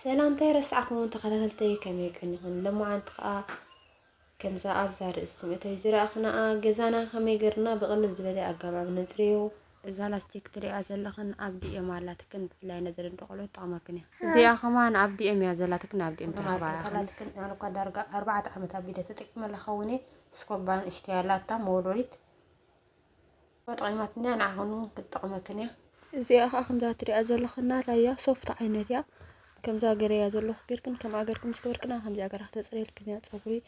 سلامتي رسعكم تخللتي كم يكون لما عن كمزا أبزار استمتي زرا أخنا جزانا خم يجرنا بقلل زبالة أجمع بنزريو إذا لاستيك تري أزلخن أبدي إمالاتكن فلا نزل نقولوا طعمكني زي أخمان أبدي إمي أزلاتكن أبدي إمتحبا أخلاتكن أنا قد 4 عامات أبدي تتكمل لخوني سكوبان اشتيالات تام مولوريت وطعمتني أنا هون كنت طعمكني زي أخن ذاتري أزلخنا تايا صوفت عينتيا كم زاجري أزلخ كيركن كم أجركم سكبركنا هم زاجر أختصري الكنيات صبري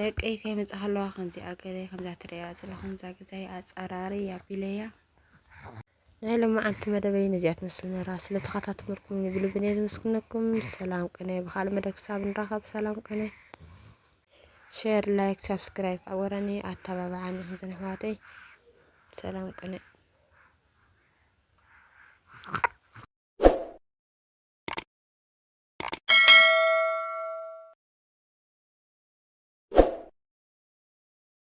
ደቀይ ከይመጽእ ኣለዋ ከምዚ ኣገለ ከምዛ ትርእያ ዘለኹም ዛ ገዛይ ኣጸራሪ ኣቢለያ ናይ ሎማዓንቲ መደበይ ነዚኣ ትመስል ነራ ስለተኸታተልኩም ብልብን ዝምስክነኩም ሰላም ቅነ ብኻልእ መደብ ክሳብ ንራኸብ ሰላም ቅነ ሼር ላይክ ሰብስክራይብ ኣወራኒ ኣተባብዓኒ ህዝን ኣሕዋተይ ሰላም ቅነ